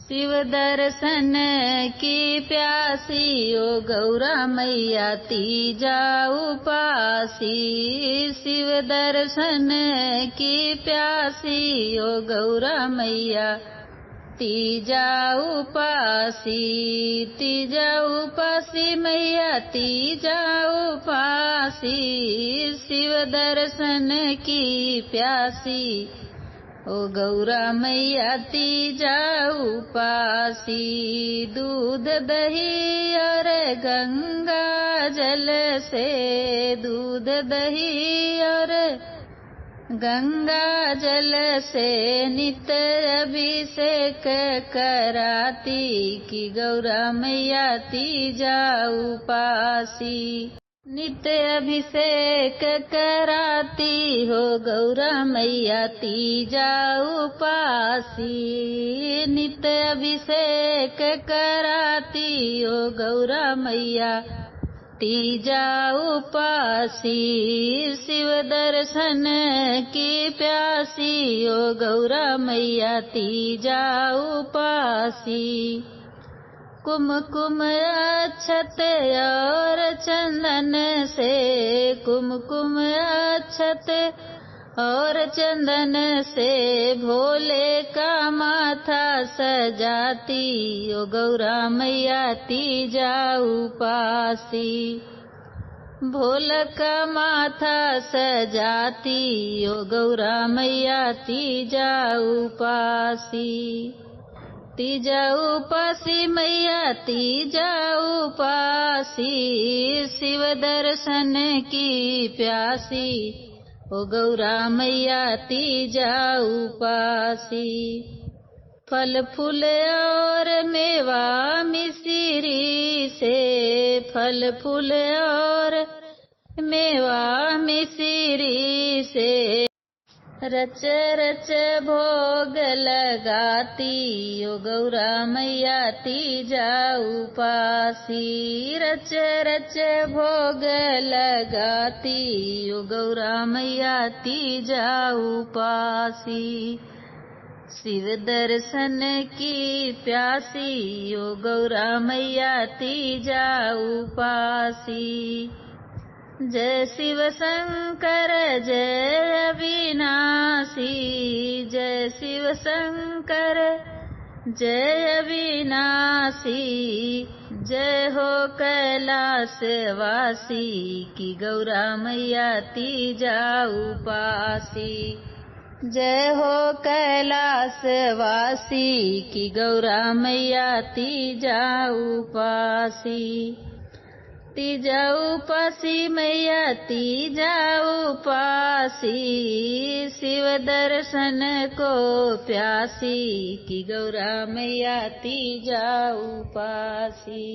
शिव दर्शन की प्यासी ओ गौरा मैया तीजा उपासी। शिव दर्शन की प्यासी ओ गौरा मैया तीजा उपासी। तीजा उपासी मैया तीजा उपासी। शिव दर्शन की प्यासी ओ गौरा मैया तीजा उपासी। दूध दही और गंगा जल से, दूध दही और गंगा जल से नित्य अभिषेक कराती की गौरा मैया तीजा उपासी। नित्य अभिषेक कराती हो गौरा मैया तीजा उपासी। नित्य अभिषेक कराती हो गौरा मैया तीजा उपासी। शिव दर्शन की प्यासी ओ गौरा मैया तीजा उपासी। कुमकुम अक्षत और चंदन से, कुमकुम अक्षत और चंदन से भोले का माथा सजाती ओ गौरा मैया तीजा उपासी। भोला का माथा सजाती ओ गौरा मैया तीजा उपासी। तीजा उपासी मैया तीजा उपासी। शिव दर्शन की प्यासी ओ गौरा मैया तीजा उपासी। फल फूल और मेवा मिश्री से, फल फूल और मेवा मिश्री से रच रच भोग लगाती ओ गौरा मैया तीजा उपासी। रच रच भोग लगाती ओ गौरा मैया तीजा उपासी। शिव दर्शन की प्यासी ओ गौरा मैया तीजा उपासी। जय शिव शंकर जय अविनाशी। जय शिव शंकर जय अविनाशी। जय हो कैलाश वासी की गौरा मैया तीजा उपासी। जय हो कैलाश वासी की गौरा मैया तीजा उपासी। तीजा उपासी मैया तीजा उपासी। शिव दर्शन को प्यासी की गौरा मैया तीजा उपासी।